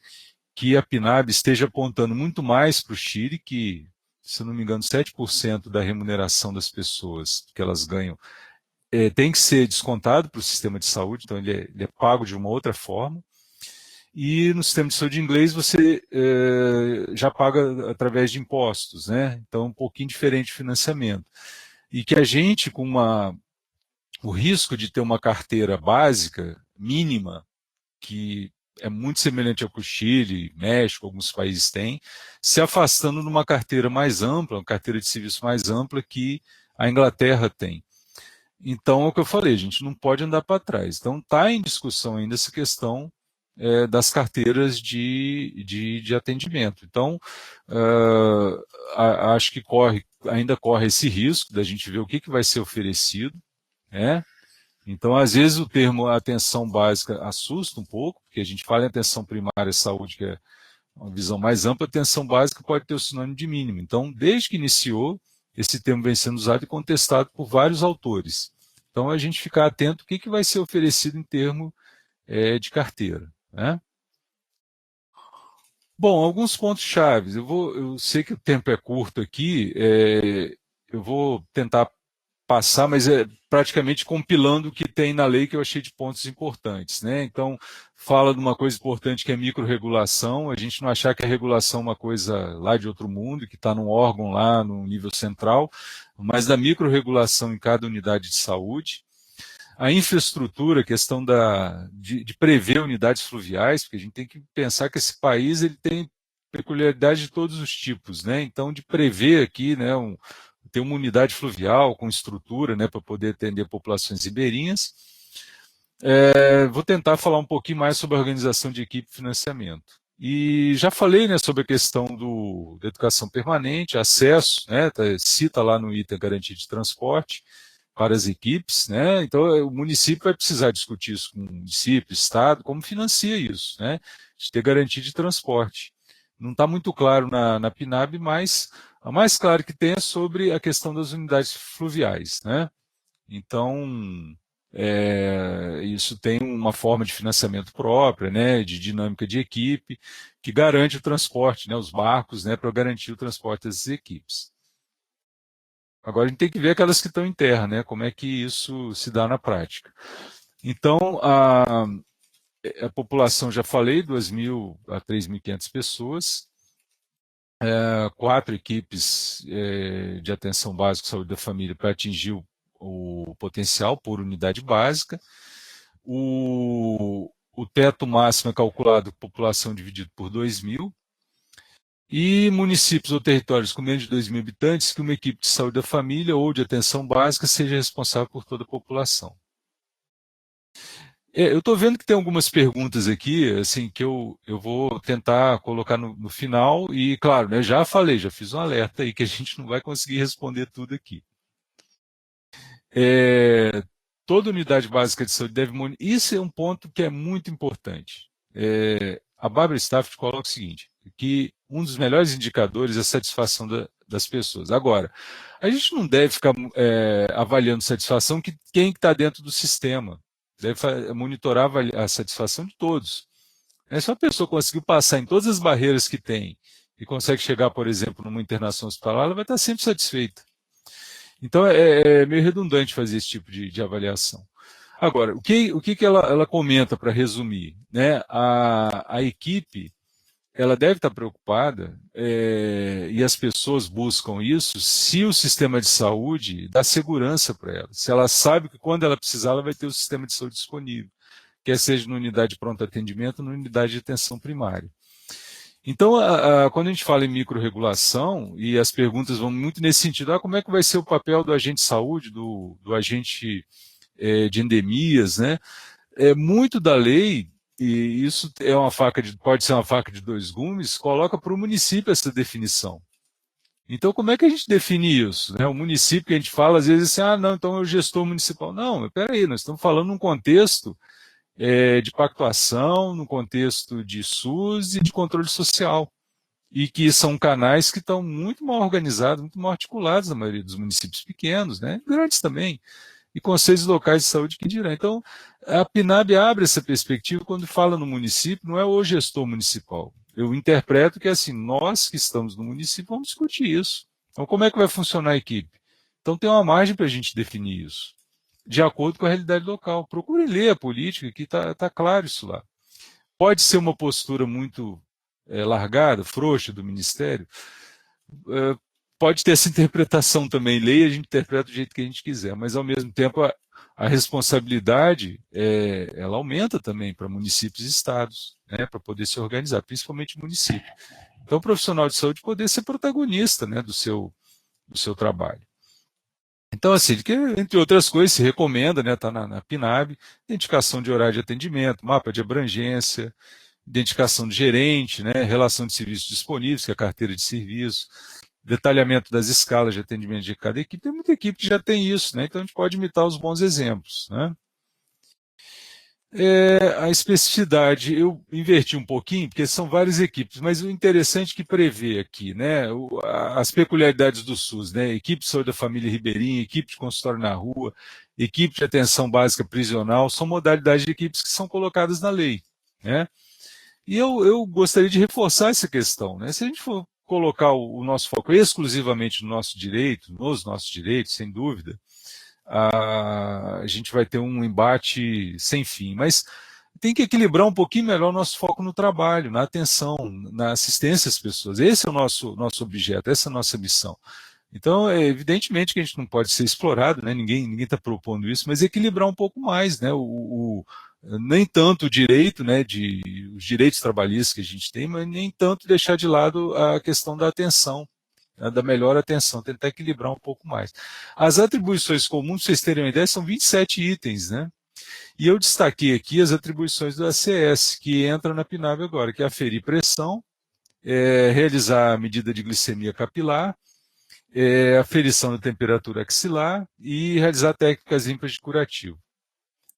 que a PNAB esteja apontando muito mais para o Chile, que, se eu não me engano, 7% da remuneração das pessoas que elas ganham tem que ser descontado para o sistema de saúde, então ele é pago de uma outra forma. E no sistema de saúde inglês você já paga através de impostos, né? Então, um pouquinho diferente de financiamento. E que a gente, com o risco de ter uma carteira básica, mínima, que é muito semelhante ao que o Chile, México, alguns países têm, se afastando de uma carteira mais ampla, uma carteira de serviço mais ampla que a Inglaterra tem. Então, é o que eu falei, a gente não pode andar para trás. Então, está em discussão ainda essa questão das carteiras de atendimento. Então, acho que ainda corre esse risco da gente ver o que vai ser oferecido, né? Então, às vezes, o termo atenção básica assusta um pouco, porque a gente fala em atenção primária à saúde, que é uma visão mais ampla, atenção básica pode ter o sinônimo de mínimo. Então, desde que iniciou, esse termo vem sendo usado e contestado por vários autores. Então, a gente ficar atento ao que vai ser oferecido em termos de carteira, né? Bom, alguns pontos chaves. Eu sei que o tempo é curto aqui, eu vou tentar passar, mas é praticamente compilando o que tem na lei que eu achei de pontos importantes, né? Então, fala de uma coisa importante que é microrregulação, a gente não achar que a regulação é uma coisa lá de outro mundo, que está num órgão lá no nível central, mas da microrregulação em cada unidade de saúde. A infraestrutura, a questão de prever unidades fluviais, porque a gente tem que pensar que esse país ele tem peculiaridade de todos os tipos, né? Então, de prever aqui, né, ter uma unidade fluvial com estrutura, né, para poder atender populações ribeirinhas. Vou tentar falar um pouquinho mais sobre a organização de equipe e financiamento. E já falei, né, sobre a questão da educação permanente, acesso, né, cita lá no item garantia de transporte para as equipes, né? Então o município vai precisar discutir isso com o município, estado, como financia isso, né? De ter garantia de transporte. Não está muito claro na PNAB, mas a mais clara que tem é sobre a questão das unidades fluviais, né? Então, Isso tem uma forma de financiamento própria, né, de dinâmica de equipe, que garante o transporte, né, os barcos, né, para garantir o transporte dessas equipes. Agora a gente tem que ver aquelas que estão em terra, né, como é que isso se dá na prática. Então, a população, já falei, 2.000 a 3.500 pessoas, quatro equipes de atenção básica à saúde da família para atingir o potencial por unidade básica. O teto máximo é calculado população dividido por 2.000. E municípios ou territórios com menos de 2.000 habitantes, que uma equipe de saúde da família ou de atenção básica seja responsável por toda a população. Eu estou vendo que tem algumas perguntas aqui, assim, que eu vou tentar colocar no final, e claro, né, já falei, já fiz um alerta aí que a gente não vai conseguir responder tudo aqui. É, Toda unidade básica de saúde deve monitorar. Isso é um ponto que é muito importante. A Barbara Stafford coloca o seguinte, que um dos melhores indicadores é a satisfação das pessoas. Agora, a gente não deve ficar avaliando satisfação que quem está dentro do sistema. Deve monitorar a satisfação de todos. Se uma pessoa conseguiu passar em todas as barreiras que tem e consegue chegar, por exemplo, numa internação hospitalar, ela vai estar sempre satisfeita. Então é meio redundante fazer esse tipo de avaliação. Agora, o que ela comenta para resumir? Né? A equipe ela deve estar preocupada, e as pessoas buscam isso, se o sistema de saúde dá segurança para ela. Se ela sabe que quando ela precisar, ela vai ter o sistema de saúde disponível, quer seja na unidade de pronto atendimento ou na unidade de atenção primária. Então, quando a gente fala em microrregulação, e as perguntas vão muito nesse sentido, como é que vai ser o papel do agente de saúde, do agente de endemias, né? Muito da lei, e isso pode ser uma faca de dois gumes, coloca para o município essa definição. Então, como é que a gente define isso? Né? O município que a gente fala, às vezes, assim, não, então é o gestor municipal. Não, espera aí, nós estamos falando num contexto de pactuação, no contexto de SUS e de controle social. E que são canais que estão muito mal organizados, muito mal articulados na maioria dos municípios pequenos, né? Grandes também, e conselhos locais de saúde que dirá. Então, a PNAB abre essa perspectiva quando fala no município, não é o gestor municipal. Eu interpreto que, assim, nós que estamos no município vamos discutir isso. Então, como é que vai funcionar a equipe? Então, tem uma margem para a gente definir isso, de acordo com a realidade local. Procure ler a política, que está claro isso lá. Pode ser uma postura muito largada, frouxa do Ministério, é, pode ter essa interpretação também. Lei a gente interpreta do jeito que a gente quiser, mas ao mesmo tempo a responsabilidade ela aumenta também para municípios e estados, né, para poder se organizar, principalmente município. Então, o profissional de saúde poder ser protagonista, né, do seu trabalho. Então, assim, que, entre outras coisas, se recomenda, né, está na PNAB, identificação de horário de atendimento, mapa de abrangência, identificação de gerente, né, relação de serviços disponíveis, que é a carteira de serviço, detalhamento das escalas de atendimento de cada equipe. Tem muita equipe que já tem isso, né, então a gente pode imitar os bons exemplos. Né. A especificidade, eu inverti um pouquinho, porque são várias equipes, mas o interessante é que prevê aqui, né, as peculiaridades do SUS, né, equipe de saúde da família ribeirinha, equipe de consultório na rua, equipe de atenção básica prisional, são modalidades de equipes que são colocadas na lei, né. E eu gostaria de reforçar essa questão, né, se a gente for colocar o nosso foco exclusivamente no nosso direito, nos nossos direitos, sem dúvida, a gente vai ter um embate sem fim. Mas tem que equilibrar um pouquinho melhor o nosso foco no trabalho, na atenção, na assistência às pessoas. Esse é o nosso objeto, essa é a nossa missão. Então, evidentemente que a gente não pode ser explorado, né? Ninguém está propondo isso, mas equilibrar um pouco mais, né? Nem tanto o direito, né, os direitos trabalhistas que a gente tem, mas nem tanto deixar de lado a questão da atenção, né, da melhor atenção, tentar equilibrar um pouco mais. As atribuições comuns, para vocês terem uma ideia, são 27 itens, né? E eu destaquei aqui as atribuições do ACS, que entra na PNAB agora, que é aferir pressão, realizar a medida de glicemia capilar, aferição da temperatura axilar e realizar técnicas limpas de curativo.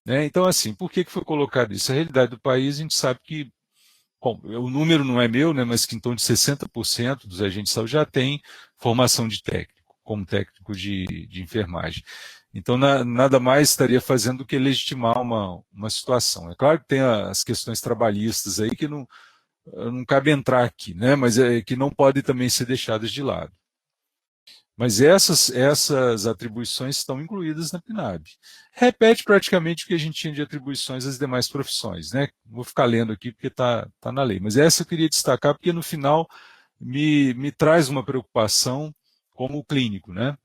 Né? Então, assim, por que foi colocado isso? A realidade do país, a gente sabe que, bom, o número não é meu, né, mas que em torno de 60% dos agentes de saúde já têm formação de técnico, como técnico de enfermagem. Então, nada mais estaria fazendo do que legitimar uma situação. É claro que tem as questões trabalhistas aí que não cabe entrar aqui, né? Mas que não podem também ser deixadas de lado. Mas essas atribuições estão incluídas na PNAB. Repete praticamente o que a gente tinha de atribuições às demais profissões, né? Vou ficar lendo aqui porque está na lei. Mas essa eu queria destacar porque no final me traz uma preocupação como clínico, né?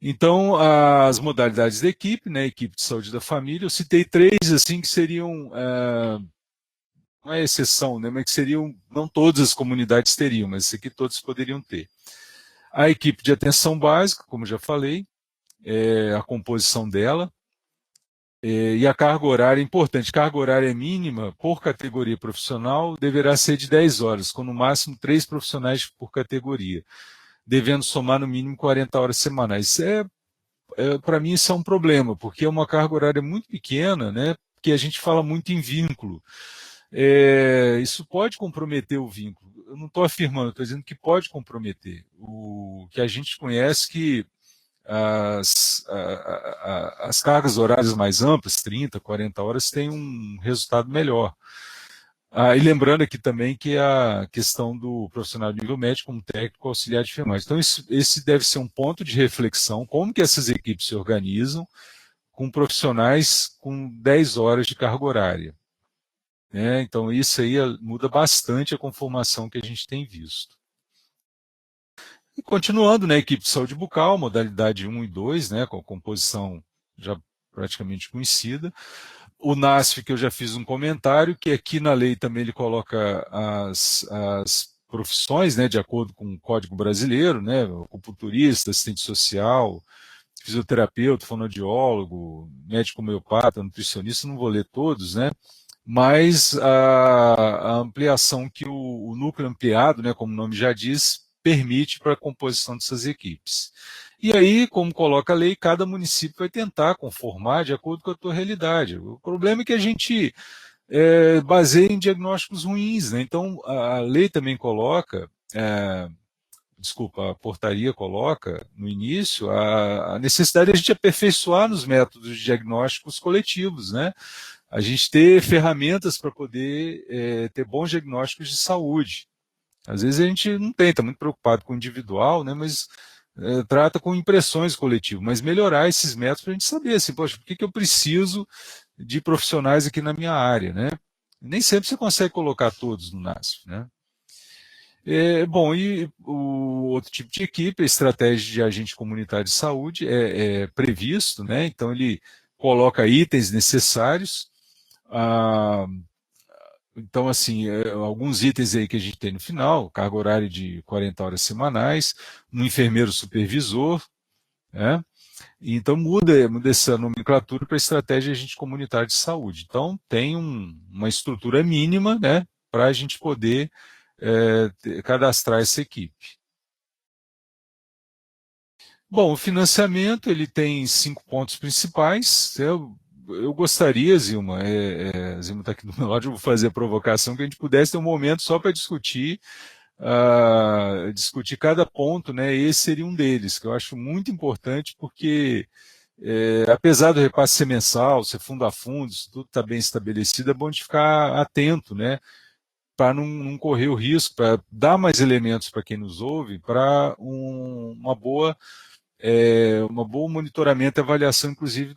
Então, as modalidades da equipe, né? Equipe de saúde da família, eu citei três assim que seriam não é exceção, né? Mas que seriam não todas as comunidades teriam, mas isso aqui todos poderiam ter. A equipe de atenção básica, como já falei, a composição dela, e a carga horária é importante. Carga horária mínima por categoria profissional deverá ser de 10 horas, com no máximo 3 profissionais por categoria, devendo somar no mínimo 40 horas semanais. Para mim isso é um problema, porque é uma carga horária muito pequena, né? Porque a gente fala muito em vínculo. Isso pode comprometer o vínculo. Eu não estou afirmando, estou dizendo que pode comprometer. O que a gente conhece que as cargas horárias mais amplas, 30, 40 horas, têm um resultado melhor. E lembrando aqui também que a questão do profissional de nível médio como técnico auxiliar de enfermagem. Então, esse deve ser um ponto de reflexão, como que essas equipes se organizam com profissionais com 10 horas de carga horária. Né? Então, isso aí muda bastante a conformação que a gente tem visto. E continuando, né, equipe de saúde bucal, modalidade 1 e 2, né, com a composição já praticamente conhecida. O NASF, que eu já fiz um comentário, que aqui na lei também ele coloca as profissões, né, de acordo com o Código Brasileiro, né, acupunturista, assistente social, fisioterapeuta, fonoaudiólogo, médico homeopata, nutricionista, não vou ler todos, né, mas a ampliação que o núcleo ampliado, né, como o nome já diz, permite para a composição dessas equipes. E aí, como coloca a lei, cada município vai tentar conformar de acordo com a sua realidade. O problema é que a gente baseia em diagnósticos ruins, né? Então, a lei também coloca, desculpa, a portaria coloca no início a necessidade de a gente aperfeiçoar nos métodos diagnósticos coletivos, né? A gente ter ferramentas para poder ter bons diagnósticos de saúde. Às vezes a gente não tem, está muito preocupado com o individual, né, mas trata com impressões coletivas, mas melhorar esses métodos para a gente saber, assim, poxa, por que eu preciso de profissionais aqui na minha área, né? Nem sempre você consegue colocar todos no NASF, né? Bom, e o outro tipo de equipe, a estratégia de agente comunitário de saúde, é previsto, né? Então ele coloca itens necessários. Ah, então, assim, alguns itens aí que a gente tem no final, carga horária de 40 horas semanais, um enfermeiro supervisor, né? E então muda essa nomenclatura para a estratégia de agente comunitário de saúde. Então tem uma estrutura mínima, né, para a gente poder cadastrar essa equipe. Bom, o financiamento ele tem 5 pontos principais. Eu gostaria, Zilma, Zilma está aqui do meu lado, eu vou fazer a provocação, que a gente pudesse ter um momento só para discutir cada ponto, né? Esse seria um deles, que eu acho muito importante, porque apesar do repasse ser mensal, ser fundo a fundo, isso tudo está bem estabelecido, é bom de ficar atento, né? Para não correr o risco, para dar mais elementos para quem nos ouve, para uma boa monitoramento e avaliação, inclusive,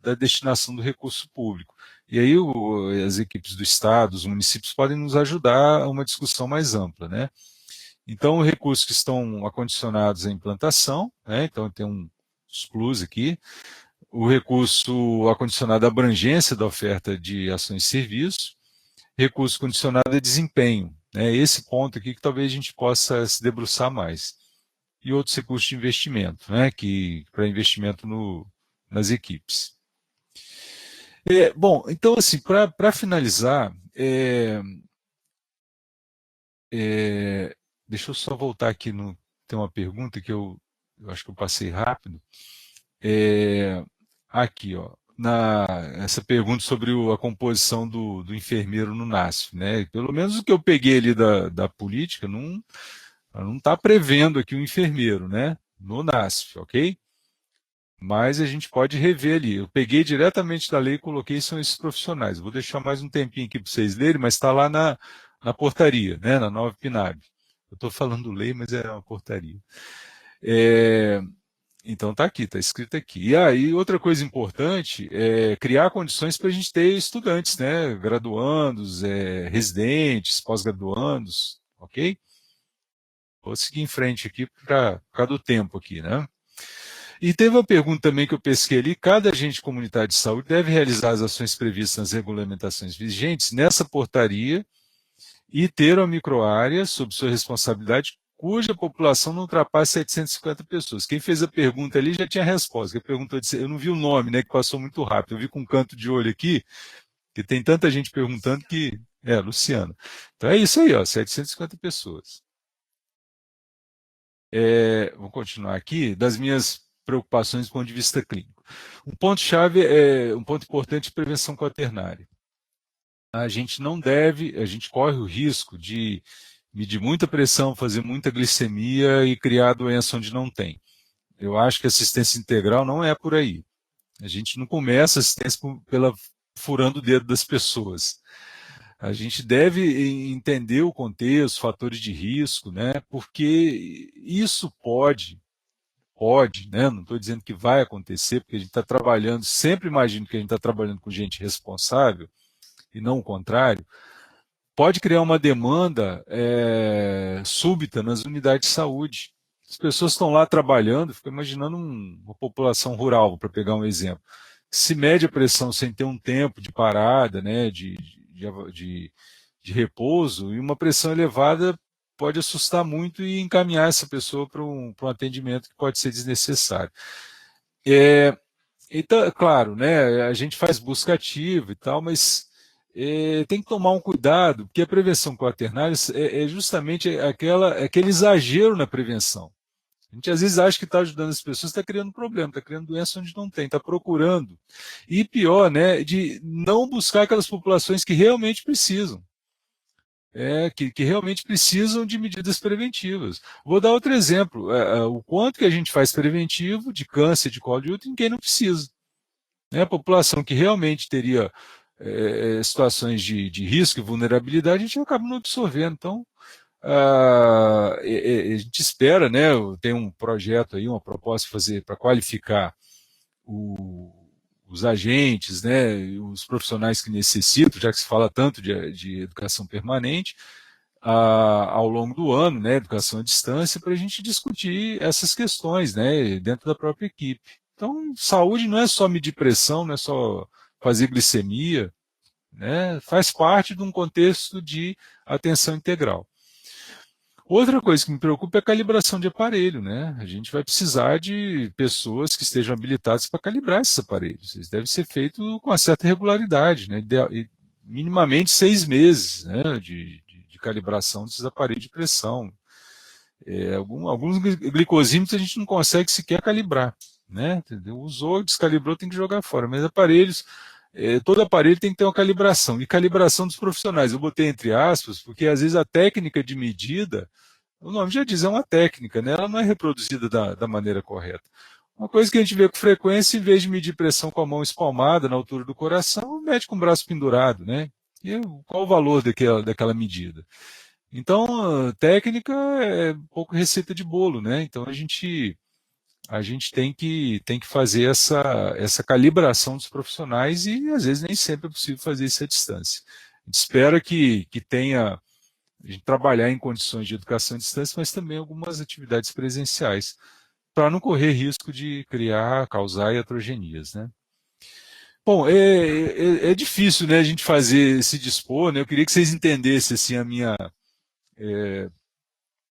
da destinação do recurso público. E aí as equipes do Estado, os municípios podem nos ajudar a uma discussão mais ampla, né? Então, recursos que estão acondicionados à implantação, né? Então tem uns plus aqui, o recurso acondicionado à abrangência da oferta de ações e serviços, recurso condicionado a desempenho, né? Esse ponto aqui que talvez a gente possa se debruçar mais e outros recursos de investimento, né, que para investimento nas equipes. Bom, então assim, para finalizar, deixa eu só voltar aqui tem uma pergunta que eu acho que eu passei rápido. Aqui, ó, essa pergunta sobre a composição do enfermeiro no NASF, né? Pelo menos o que eu peguei ali da política não está prevendo aqui o enfermeiro, né? No NASF, ok? mas a gente pode rever ali. Eu peguei diretamente da lei e coloquei, são esses profissionais. Vou deixar mais um tempinho aqui para vocês lerem, mas está lá na portaria, né, na nova PNAB. Eu estou falando lei, mas é uma portaria. É, então está aqui, está escrito aqui. E aí, outra coisa importante é criar condições para a gente ter estudantes, né, graduandos, residentes, pós-graduandos, ok? Vou seguir em frente aqui para por causa do tempo aqui, né? E teve uma pergunta também que eu pesquei ali: cada agente comunitário de saúde deve realizar as ações previstas nas regulamentações vigentes nessa portaria e ter uma microárea sob sua responsabilidade cuja população não ultrapasse 750 pessoas. Quem fez a pergunta ali já tinha a resposta. Quem perguntou, eu não vi o nome, né, que passou muito rápido. Eu vi com um canto de olho aqui, que tem tanta gente perguntando que... Luciana. Então é isso aí, ó, 750 pessoas. Vou continuar aqui, das minhas preocupações do ponto de vista clínico. Um ponto-chave, um ponto importante de prevenção quaternária. A gente não deve, a gente corre o risco de medir muita pressão, fazer muita glicemia e criar doença onde não tem. Eu acho que assistência integral não é por aí. A gente não começa a assistência pela furando o dedo das pessoas. A gente deve entender o contexto, os fatores de risco, né? Porque isso pode, né? Não estou dizendo que vai acontecer, porque a gente está trabalhando, sempre imagino que a gente está trabalhando com gente responsável, e não o contrário, pode criar uma demanda súbita nas unidades de saúde. As pessoas estão lá trabalhando, fico imaginando uma população rural, para pegar um exemplo. Se mede a pressão sem ter um tempo de parada, né, de repouso, e uma pressão elevada pode assustar muito e encaminhar essa pessoa para um atendimento que pode ser desnecessário. Então, claro, né, a gente faz busca ativa e tal, mas tem que tomar um cuidado, porque a prevenção quaternária é justamente aquele exagero na prevenção. A gente às vezes acha que está ajudando as pessoas, está criando problema, está criando doença onde não tem, está procurando. E pior, né, de não buscar aquelas populações que realmente precisam. Que realmente precisam de medidas preventivas. Vou dar outro exemplo. O quanto que a gente faz preventivo de câncer de colo de útero em quem não precisa. Né? A população que realmente teria situações de risco e vulnerabilidade, a gente acaba não absorvendo. Então, a gente espera, né, tem um projeto aí, uma proposta para qualificar os agentes, né, os profissionais que necessitam, já que se fala tanto de educação permanente, ao longo do ano, né, educação à distância, para a gente discutir essas questões, né, dentro da própria equipe. Então, saúde não é só medir pressão, não é só fazer glicemia, né, faz parte de um contexto de atenção integral. Outra coisa que me preocupa é a calibração de aparelho, né? A gente vai precisar de pessoas que estejam habilitadas para calibrar esses aparelhos. Isso deve ser feito com uma certa regularidade, né? Minimamente 6 meses, né? De calibração desses aparelhos de pressão. Alguns glicosímetros a gente não consegue sequer calibrar, né? Entendeu? Usou, descalibrou, tem que jogar fora. Mas aparelhos, todo aparelho tem que ter uma calibração. E calibração dos profissionais, eu botei entre aspas, porque às vezes a técnica de medida, o nome já diz, é uma técnica, né? Ela não é reproduzida da maneira correta. Uma coisa que a gente vê com frequência, em vez de medir pressão com a mão espalmada na altura do coração, mede com o braço pendurado, né? E qual o valor daquela medida? Então, técnica é um pouco receita de bolo, né? Então a gente tem que fazer essa calibração dos profissionais e às vezes nem sempre é possível fazer isso à distância. A gente espera que tenha a gente trabalhar em condições de educação à distância, mas também algumas atividades presenciais, para não correr risco de causar iatrogenias, né? Bom, é difícil, né, a gente fazer, se dispor, né? Eu queria que vocês entendessem assim, a minha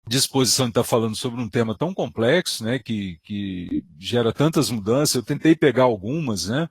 disposição de estar falando sobre um tema tão complexo, né, que gera tantas mudanças. Eu tentei pegar algumas, né,